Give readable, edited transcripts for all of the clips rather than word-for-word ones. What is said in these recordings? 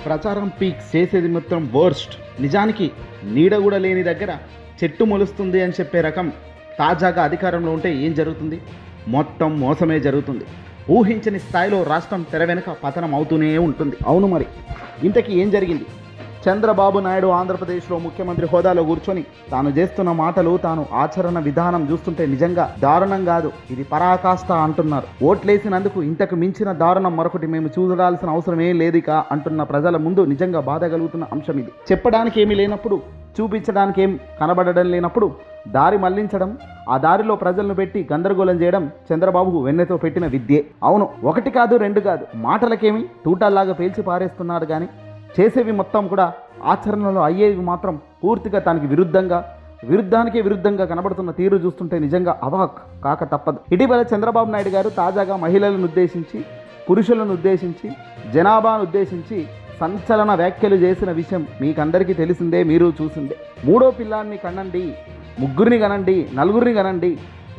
ప్రచారం పీక్, చేసేది మొత్తం వర్స్ట్. నిజానికి నీడ కూడా లేని దగ్గర చెట్టు మొలుస్తుంది అని చెప్పే రకం తాజాగా అధికారంలో ఉంటే ఏం జరుగుతుంది? మొత్తం మోసమే జరుగుతుంది. ఊహించని స్థాయిలో రాష్ట్రం తెర వెనుక పతనం అవుతూనే ఉంటుంది. అవును, మరి ఇంతకీ ఏం జరిగింది? చంద్రబాబు నాయుడు ఆంధ్రప్రదేశ్లో ముఖ్యమంత్రి హోదాలో కూర్చొని తాను చేస్తున్న మాటలు, తాను ఆచరణ విధానం చూస్తుంటే నిజంగా దారుణం కాదు, ఇది పరాకాష్ట అంటున్నారు. ఓట్లేసినందుకు ఇంతకు మించిన దారుణం మరొకటి మేము చూడాల్సిన అవసరమే లేదిక అంటున్న ప్రజల ముందు నిజంగా బాధ కలుగుతున్న అంశం ఇది. చెప్పడానికి ఏమీ లేనప్పుడు, చూపించడానికి ఏం కనబడడం లేనప్పుడు దారి మళ్లించడం, ఆ దారిలో ప్రజలను పెట్టి గందరగోళం చేయడం చంద్రబాబుకు వెన్నెతో పెట్టిన విద్యే. అవును, ఒకటి కాదు రెండు కాదు, మాటలకేమి తూటాల్లాగా పేల్చి పారేస్తున్నారు కానీ చేసేవి మొత్తం కూడా ఆచరణలో అయ్యేవి మాత్రం పూర్తిగా తనకి విరుద్ధంగా కనబడుతున్న తీరు చూస్తుంటే నిజంగా అవాక్ కాక తప్పదు. ఇటీవల చంద్రబాబు నాయుడు గారు తాజాగా మహిళలను ఉద్దేశించి, పురుషులను ఉద్దేశించి, జనాభాను ఉద్దేశించి సంచలన వ్యాఖ్యలు చేసిన విషయం మీకందరికీ తెలిసిందే, మీరు చూసిందే. 3వ పిల్లాన్ని కనండి, 3 కనండి, 4 కనండి,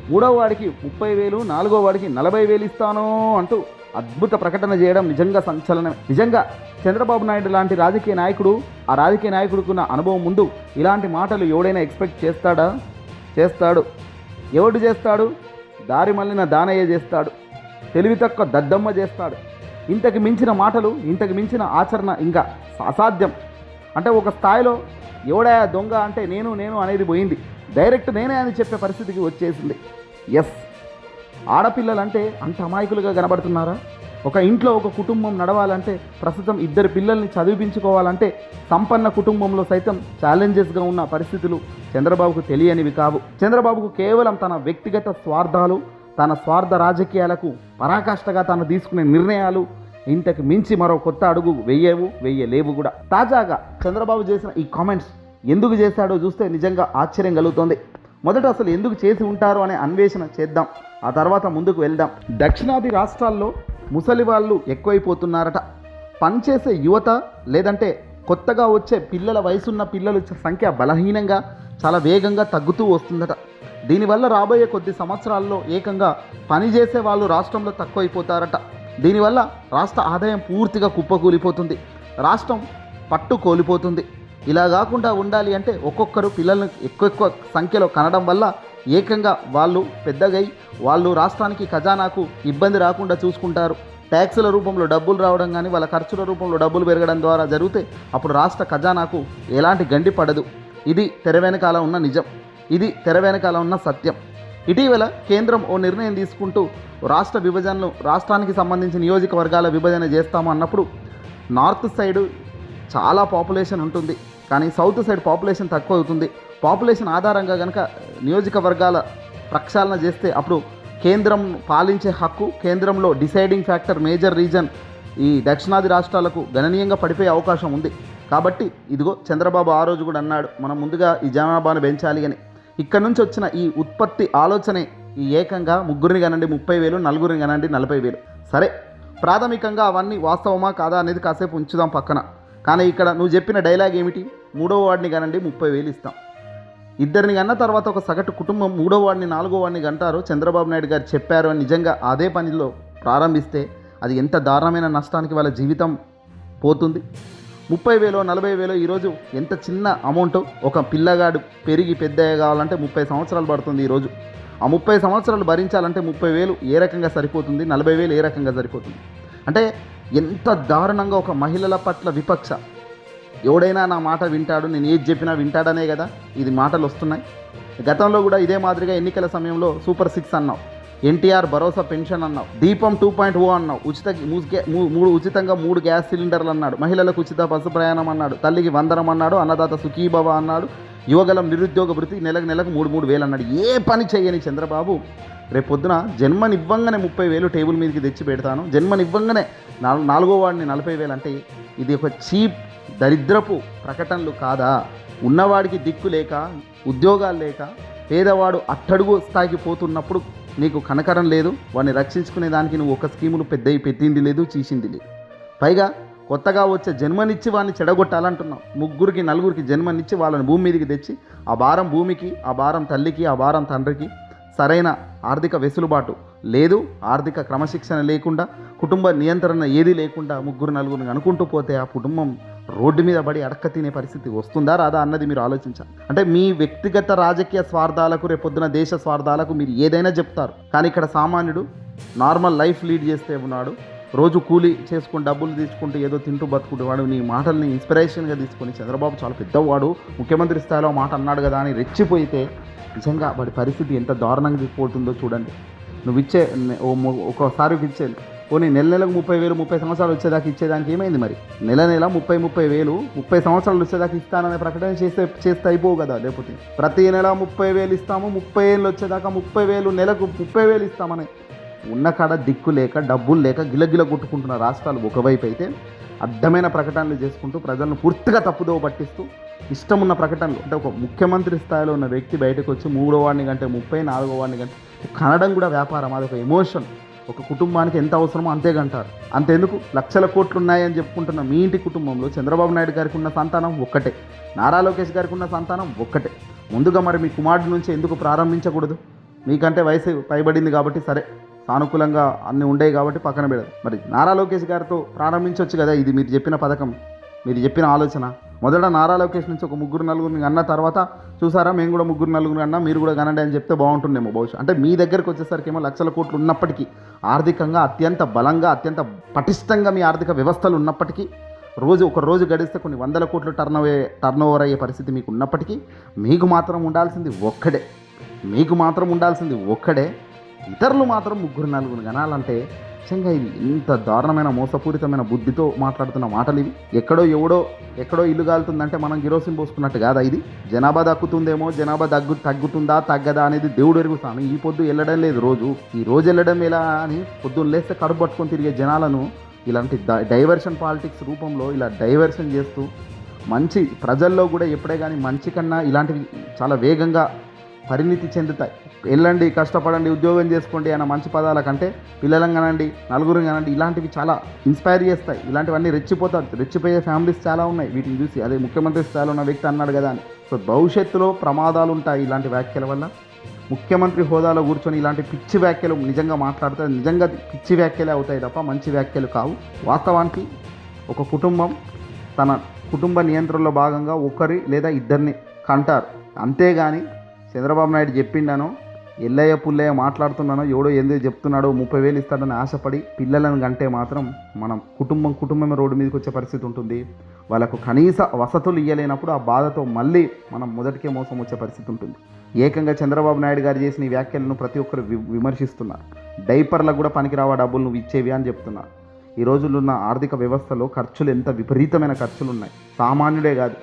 3వ వాడికి 30,000, 4వ వాడికి 40,000 ఇస్తాను అంటూ అద్భుత ప్రకటన చేయడం నిజంగా సంచలనమే. నిజంగా చంద్రబాబు నాయుడు లాంటి రాజకీయ నాయకుడు, ఆ రాజకీయ నాయకుడుకున్న అనుభవం ముందు ఇలాంటి మాటలు ఎవడైనా ఎక్స్పెక్ట్ చేస్తాడా? చేస్తాడు. ఎవడు చేస్తాడు? దారి మళ్ళిన దానయ్య చేస్తాడు, తెలివి తక్కువ దద్దమ్మ చేస్తాడు. ఇంతకు మించిన మాటలు, ఇంతకు మించిన ఆచరణ ఇంకా అసాధ్యం. అంటే ఒక స్థాయిలో ఎవడా దొంగ అంటే నేను అనేది పోయింది, డైరెక్ట్ నేనే అని చెప్పే పరిస్థితికి వచ్చేసింది. ఎస్, ఆడపిల్లలంటే అంత అమాయకులుగా కనబడుతున్నారా? ఒక ఇంట్లో ఒక కుటుంబం నడవాలంటే, ప్రస్తుతం 2 పిల్లల్ని చదివించుకోవాలంటే సంపన్న కుటుంబంలో సైతం ఛాలెంజెస్గా ఉన్న పరిస్థితులు చంద్రబాబుకు తెలియనివి కావు. చంద్రబాబుకు కేవలం తన వ్యక్తిగత స్వార్థాలు, తన స్వార్థ రాజకీయాలకు పరాకాష్ఠగా తాను తీసుకునే నిర్ణయాలు ఇంతకు మించి మరో కొత్త అడుగు వెయ్యలేవు కూడా. తాజాగా చంద్రబాబు చేసిన ఈ కామెంట్స్ ఎందుకు చేశాడో చూస్తే నిజంగా ఆశ్చర్యం కలుగుతోంది. మొదట అసలు ఎందుకు చేసి ఉంటారు అనే అన్వేషణ చేద్దాం, ఆ తర్వాత ముందుకు వెళ్దాం. దక్షిణాది రాష్ట్రాల్లో ముసలి వాళ్ళు ఎక్కువైపోతున్నారట. పనిచేసే యువత లేదంటే కొత్తగా వచ్చే పిల్లల వయసున్న పిల్లల సంఖ్య బలహీనంగా చాలా వేగంగా తగ్గుతూ వస్తుందట. దీనివల్ల రాబోయే కొద్ది సంవత్సరాల్లో ఏకంగా పనిచేసే వాళ్ళు రాష్ట్రంలో తక్కువైపోతారట. దీనివల్ల రాష్ట్ర ఆదాయం పూర్తిగా కుప్పకూలిపోతుంది, రాష్ట్రం పట్టు కోల్పోతుంది. ఇలా కాకుండా ఉండాలి అంటే ఒక్కొక్కరు పిల్లలను ఎక్కువ సంఖ్యలో కనడం వల్ల ఏకంగా వాళ్ళు పెద్దగై వాళ్ళు రాష్ట్రానికి ఖజానాకు ఇబ్బంది రాకుండా చూసుకుంటారు. ట్యాక్సుల రూపంలో డబ్బులు రావడం కానీ, వాళ్ళ ఖర్చుల రూపంలో డబ్బులు పెరగడం ద్వారా జరిగితే అప్పుడు రాష్ట్ర ఖజానాకు ఎలాంటి గండి పడదు. ఇది తెర వెనకాల ఉన్న నిజం, ఇది తెర వెనకాల ఉన్న సత్యం. ఇటీవల కేంద్రం ఓ నిర్ణయం తీసుకుంటూ రాష్ట్ర విభజనను, రాష్ట్రానికి సంబంధించి నియోజకవర్గాల విభజన చేస్తాము అన్నప్పుడు నార్త్ సైడు చాలా పాపులేషన్ ఉంటుంది, కానీ సౌత్ సైడ్ పాపులేషన్ తక్కువ అవుతుంది. పాపులేషన్ ఆధారంగా కనుక నియోజకవర్గాల ప్రక్షాళన చేస్తే అప్పుడు కేంద్రం పాలించే హక్కు, కేంద్రంలో డిసైడింగ్ ఫ్యాక్టర్, మేజర్ రీజన్ ఈ దక్షిణాది రాష్ట్రాలకు గణనీయంగా పడిపోయే అవకాశం ఉంది. కాబట్టి ఇదిగో చంద్రబాబు ఆ రోజు కూడా అన్నాడు, మనం ముందుగా ఈ జనాభాను పెంచాలి అని. ఇక్కడ నుంచి వచ్చిన ఈ ఉత్పత్తి ఆలోచనే ఈ ఏకంగా 3 కనండి 30,000, 4 కనండి 40,000. సరే, ప్రాథమికంగా అవన్నీ వాస్తవమా కాదా అనేది కాసేపు ఉంచుదాం పక్కన. కానీ ఇక్కడ నువ్వు చెప్పిన డైలాగ్ ఏమిటి? 3వ వాడిని కనండి 30,000 ఇస్తాం. 2 కన్నా తర్వాత ఒక సగటు కుటుంబం 3వ వాడిని 4వ వాడిని కంటారు చంద్రబాబు నాయుడు గారు చెప్పారు అని నిజంగా అదే పనిలో ప్రారంభిస్తే అది ఎంత దారుణమైన నష్టానికి వాళ్ళ జీవితం పోతుంది. 30,000, 40,000 ఈరోజు ఎంత చిన్న అమౌంట్. ఒక పిల్లగాడు పెరిగి పెద్ద కావాలంటే 30 సంవత్సరాలు పడుతుంది. ఈరోజు ఆ 30 సంవత్సరాలు భరించాలంటే 30,000 ఏ రకంగా సరిపోతుంది, 40,000 ఏ రకంగా సరిపోతుంది? అంటే ఎంత దారుణంగా ఒక మహిళల పట్ల వివక్ష. ఎవడైనా నా మాట వింటాడు, నేను ఏది చెప్పినా వింటాడనే కదా ఇది మాటలు వస్తున్నాయి. గతంలో కూడా ఇదే మాదిరిగా ఎన్నికల సమయంలో సూపర్ 6 అన్నావు, ఎన్టీఆర్ భరోసా పెన్షన్ అన్నావు, దీపం 2.0 అన్నావు, ఉచితంగా 3 గ్యాస్ సిలిండర్లు అన్నాడు, మహిళలకు ఉచిత బస్సు ప్రయాణం అన్నాడు, తల్లికి వందనం అన్నాడు, అన్నదాత సుఖీభవ అన్నాడు, యువగలం నిరుద్యోగ భృతి నెలకు 3,000 అన్నాడు. ఏ పని చేయని చంద్రబాబు రేపొద్దున జన్మనివ్వంగానే 30,000 టేబుల్ మీదకి తెచ్చి పెడతాను, జన్మనివ్వంగానే 4వ వాడిని 40,000 అంటే ఇది ఒక చీప్ దరిద్రపు ప్రకటనలు కాదా? ఉన్నవాడికి దిక్కు లేక, ఉద్యోగాలు లేక, పేదవాడు అట్టడుగు స్థాయికి పోతున్నప్పుడు నీకు కనకరం లేదు, వాడిని రక్షించుకునే దానికి నువ్వు ఒక స్కీములు పెద్దవి పెట్టింది లేదు, చేసింది లేదు. పైగా కొత్తగా వచ్చే జన్మనిచ్చి వాడిని చెడగొట్టాలంటున్నావు. 3, 4 జన్మనిచ్చి వాళ్ళని భూమి మీదకి తెచ్చి ఆ భారం భూమికి, ఆ భారం తల్లికి, ఆ భారం తండ్రికి సరైన ఆర్థిక వెసులుబాటు లేదు ఆర్థిక క్రమశిక్షణ లేకుండా కుటుంబ నియంత్రణ ఏది లేకుండా ముగ్గురు నలుగురిని అనుకుంటూ పోతే ఆ కుటుంబం రోడ్డు మీద పడి అడక్క తినే పరిస్థితి వస్తుందా రాదా అన్నది మీరు ఆలోచించాలి. అంటే మీ వ్యక్తిగత రాజకీయ స్వార్థాలకు రేపొద్దున దేశ స్వార్థాలకు మీరు ఏదైనా చెప్తారు, కానీ ఇక్కడ సామాన్యుడు నార్మల్ లైఫ్ లీడ్ చేస్తే ఉన్నాడు, రోజు కూలీ చేసుకుని డబ్బులు తీసుకుంటూ ఏదో తింటూ బతుకుంటేవాడు. నీ మాటల్ని ఇన్స్పిరేషన్గా తీసుకొని చంద్రబాబు చాలా పెద్దవాడు, ముఖ్యమంత్రి స్థాయిలో మాట అన్నాడు కదా అని రెచ్చిపోయితే నిజంగా వాడి పరిస్థితి ఎంత దారుణంగా పోతుందో చూడండి. నువ్వు ఇచ్చే ఒక్కోసారి ఇచ్చేది పోనీ నెలకు 30,000 30 సంవత్సరాలు వచ్చేదాకా ఇచ్చేదానికి ఏమైంది మరి? నెల 30,000 30 సంవత్సరాలు వచ్చేదాకా ఇస్తాననే ప్రకటన చేస్తే అయిపోవు కదా. లేకపోతే ప్రతి నెల 30,000 ఇస్తాము, 30 ఏళ్ళు వచ్చేదాకా 30,000 నెలకు 30,000 ఇస్తామని ఉన్న కాడ దిక్కు లేక డబ్బులు లేక గిలగిల కొట్టుకుంటున్న రాష్ట్రాలు ఒకవైపు అయితే అడ్డమైన ప్రకటనలు చేసుకుంటూ ప్రజలను పూర్తిగా తప్పుదోవ పట్టిస్తూ ఇష్టం ఉన్న ప్రకటనలు. అంటే ఒక ముఖ్యమంత్రి స్థాయిలో ఉన్న వ్యక్తి బయటకు వచ్చి 3వ వాడిని కంటే 30, 4వ వాడిని కంటే కనడం కూడా వ్యాపారం, అది ఒక ఎమోషన్. ఒక కుటుంబానికి ఎంత అవసరమో అంతే కంటారు. అంతెందుకు లక్షల కోట్లు ఉన్నాయని చెప్పుకుంటున్న మీ ఇంటి కుటుంబంలో చంద్రబాబు నాయుడు గారికి ఉన్న సంతానం ఒక్కటే, నారా లోకేష్ గారికి ఉన్న సంతానం ఒక్కటే. ముందుగా మరి మీ కుమారుడి నుంచి ఎందుకు ప్రారంభించకూడదు? మీకంటే వయసు పైబడింది కాబట్టి సరే, సానుకూలంగా అన్నీ ఉండేవి కాబట్టి పక్కన పెడదు. మరి నారా లోకేష్ గారితో ప్రారంభించవచ్చు కదా. ఇది మీరు చెప్పిన పథకం, మీరు చెప్పిన ఆలోచన. మొదట నారా లోకేష్ నుంచి ఒక 3 అన్న తర్వాత చూసారా మేము కూడా 3 అన్నా మీరు కూడా కనండి అని చెప్తే బాగుంటుందేమో బహుశా. అంటే మీ దగ్గరికి వచ్చేసరికి ఏమో లక్షల కోట్లు ఉన్నప్పటికీ, ఆర్థికంగా అత్యంత బలంగా అత్యంత పటిష్టంగా మీ ఆర్థిక వ్యవస్థలు ఉన్నప్పటికీ, ఒక రోజు గడిస్తే కొన్ని 100 కోట్లు టర్నోవర్ అయ్యే పరిస్థితి మీకు ఉన్నప్పటికీ మీకు మాత్రం ఉండాల్సింది ఒక్కడే. ఇతరులు మాత్రం 3 గణాలంటే నిజంగా ఇది ఇంత దారుణమైన మోసపూరితమైన బుద్ధితో మాట్లాడుతున్న మాటలు ఇవి. ఎక్కడో ఇల్లు కాలుతుందంటే మనం గిరోసిన్ పోసుకున్నట్టు కాదా ఇది? జనాభా దక్కుతుందేమో, జనాభా తగ్గుతుందా తగ్గదా అనేది దేవుడు ఎరుగుతాను. ఈ పొద్దు వెళ్ళడం లేదు ఈ రోజు వెళ్ళడం ఎలా అని పొద్దున్న లేస్తే కడుపు పట్టుకొని తిరిగే జనాలను ఇలాంటి డైవర్షన్ పాలిటిక్స్ రూపంలో ఇలా డైవర్షన్ చేస్తూ మంచి ప్రజల్లో కూడా ఎప్పుడే కానీ మంచి కన్నా ఇలాంటివి చాలా వేగంగా పరిణితి చెందుతాయి. వెళ్ళండి, కష్టపడండి, ఉద్యోగం చేసుకోండి అన్న మంచి పదాల కంటే పిల్లలను కనండి, నలుగురు కనండి, ఇలాంటివి చాలా ఇన్స్పైర్ చేస్తాయి. ఇలాంటివన్నీ రెచ్చిపోయే ఫ్యామిలీస్ చాలా ఉన్నాయి వీటిని చూసి. అదే ముఖ్యమంత్రి స్థాయిలో ఉన్న వ్యక్తి అన్నాడు కదా అని. సో భవిష్యత్తులో ప్రమాదాలు ఉంటాయి ఇలాంటి వ్యాఖ్యల వల్ల. ముఖ్యమంత్రి హోదాలో కూర్చొని ఇలాంటి పిచ్చి వ్యాఖ్యలు నిజంగా మాట్లాడితే నిజంగా పిచ్చి వ్యాఖ్యలే అవుతాయి తప్ప మంచి వ్యాఖ్యలు కావు. వాస్తవానికి ఒక కుటుంబం తన కుటుంబ నియంత్రణలో భాగంగా ఒకరి లేదా ఇద్దరిని కంటారు, అంతేగాని చంద్రబాబు నాయుడు చెప్పిండానో ఎల్లయ్య పుల్లయ్య మాట్లాడుతున్నానో ఎవడో ఎందుకు చెప్తున్నాడో 30,000 ఇస్తాడని ఆశపడి పిల్లలను కంటే మాత్రం మనం కుటుంబమే రోడ్డు మీదకి వచ్చే పరిస్థితి ఉంటుంది. వాళ్ళకు కనీస వసతులు ఇవ్వలేనప్పుడు ఆ బాధతో మళ్ళీ మనం మొదటికే మోసం వచ్చే పరిస్థితి ఉంటుంది. ఏకంగా చంద్రబాబు నాయుడు గారు చేసిన ఈ వ్యాఖ్యలను ప్రతి ఒక్కరు విమర్శిస్తున్నారు. డైపర్లకు కూడా పనికిరావా డబ్బులు నువ్వు ఇచ్చేవి అని చెప్తున్నారు. ఈ రోజులున్న ఆర్థిక వ్యవస్థలో ఖర్చులు ఎంత విపరీతమైన ఖర్చులు ఉన్నాయి. సామాన్యుడే కాదు,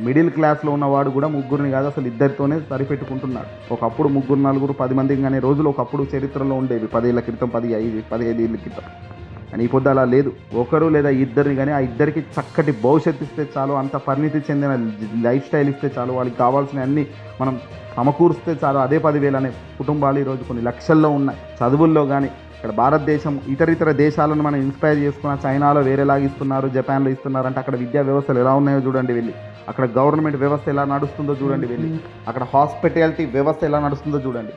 మిడిల్ క్లాస్లో ఉన్నవాడు కూడా 3 కాదు అసలు 2తోనే సరిపెట్టుకుంటున్నాడు. ఒకప్పుడు 3, 4, 10 మంది కానీ రోజులు ఒకప్పుడు చరిత్రలో ఉండేవి 10 ఏళ్ల క్రితం, 15 ఏళ్ళ క్రితం. కానీ ఈ పొద్దు అలా లేదు. ఒకరు లేదా ఇద్దరిని కానీ ఆ ఇద్దరికి చక్కటి భవిష్యత్తు ఇస్తే చాలు, అంత పరిణితి చెందిన లైఫ్ స్టైల్ ఇస్తే చాలు, వాళ్ళకి కావాల్సిన అన్నీ మనం సమకూరిస్తే చాలు. అదే 10,000 అనే కుటుంబాలు ఈరోజు కొన్ని లక్షల్లో ఉన్నాయి. చదువుల్లో కానీ ఇక్కడ భారతదేశం ఇతర దేశాలను మనం ఇన్స్పైర్ చేసుకున్న, చైనాలో వేరేలాగా ఇస్తున్నారు, జపాన్లో ఇస్తున్నారు అంటే అక్కడ విద్యా వ్యవస్థలు ఎలా ఉన్నాయో చూడండి వెళ్ళి. అక్కడ గవర్నమెంట్ వ్యవస్థ ఎలా నడుస్తుందో చూడండి వెళ్ళి. అక్కడ హాస్పిటాలిటీ వ్యవస్థ ఎలా నడుస్తుందో చూడండి.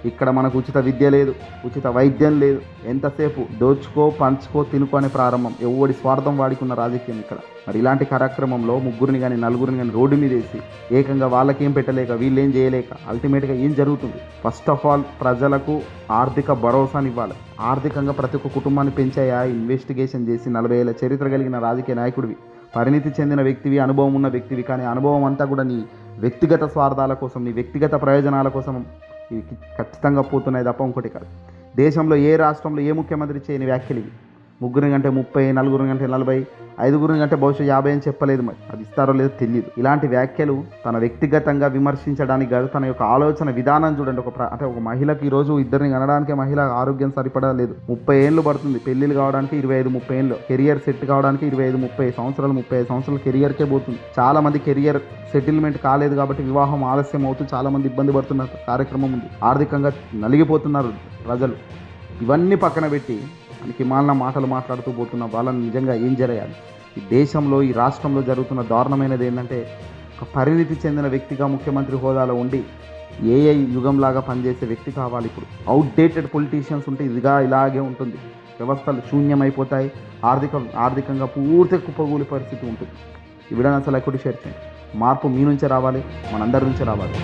ఇక్కడ మనకు ఉచిత విద్య లేదు, ఉచిత వైద్యం లేదు. ఎంతసేపు దోచుకో పంచుకో తినుకో అనే ప్రారంభం. ఎవడి స్వార్థం వాడికున్న రాజకీయం ఇక్కడ. మరి ఇలాంటి కార్యక్రమంలో 3 కానీ 4 కానీ రోడ్డు మీద వేసి ఏకంగా వాళ్ళకేం పెట్టలేక వీళ్ళేం చేయలేక అల్టిమేట్గా ఏం జరుగుతుంది? ఫస్ట్ ఆఫ్ ఆల్ ప్రజలకు ఆర్థిక భరోసాని ఇవ్వాలి. ఆర్థికంగా ప్రతి ఒక్క కుటుంబాన్ని పెంచాయా ఇన్వెస్టిగేషన్ చేసి 40 ఏళ్ల చరిత్ర కలిగిన రాజకీయ నాయకుడివి, పరిణితి చెందిన వ్యక్తివి, అనుభవం ఉన్న వ్యక్తివి. కానీ అనుభవం అంతా కూడా నీ వ్యక్తిగత స్వార్థాల కోసం, నీ వ్యక్తిగత ప్రయోజనాల కోసం ఇవి ఖచ్చితంగా పోతున్నాయి తప్ప ఇంకోటి కాదు. దేశంలో ఏ రాష్ట్రంలో ఏ ముఖ్యమంత్రి చేయని వ్యాఖ్యలు ఇవి. 3 కంటే 30, 4 కంటే 40, 5 కంటే బహుశా 50 అని చెప్పలేదు. మరి అది ఇస్తారో లేదో తెలియదు. ఇలాంటి వ్యాఖ్యలు తన వ్యక్తిగతంగా విమర్శించడానికి కాదు, తన యొక్క ఆలోచన విధానం చూడండి. ఒక మహిళకి ఈరోజు 2 కనడానికి మహిళ ఆరోగ్యం సరిపడలేదు. 30 ఏళ్ళు పడుతుంది పెళ్ళిళ్ళు కావడానికి, 25-30 ఏళ్ళు కెరియర్ సెట్ కావడానికి. 25-30 సంవత్సరాలు 35 సంవత్సరాలు కెరియర్కే పోతుంది. చాలా మంది కెరియర్ సెటిల్మెంట్ కాలేదు కాబట్టి వివాహం ఆలస్యం అవుతూ చాలా మంది ఇబ్బంది పడుతున్న కార్యక్రమం ఉంది. ఆర్థికంగా నలిగిపోతున్నారు ప్రజలు. ఇవన్నీ పక్కన పెట్టి మనకి మాలిన మాటలు మాట్లాడుతూ పోతున్న వాళ్ళని నిజంగా ఏం జరగాలి? ఈ దేశంలో ఈ రాష్ట్రంలో జరుగుతున్న దారుణమైనది ఏంటంటే, ఒక పరిణితి చెందిన వ్యక్తిగా ముఖ్యమంత్రి హోదాలో ఉండి ఏఐ యుగంలాగా పనిచేసే వ్యక్తి కావాలి. ఇప్పుడు అవుట్డేటెడ్ పొలిటీషియన్స్ ఉంటే ఇలాగే ఉంటుంది. వ్యవస్థలు శూన్యమైపోతాయి. ఆర్థికంగా పూర్తిగా కుప్పగూలి పరిస్థితి ఉంటుంది. ఈ వీడియోని అసలు ఎక్కడి షేర్ చేయండి. మార్పు మీ నుంచే రావాలి, మనందరి నుంచే రావాలి.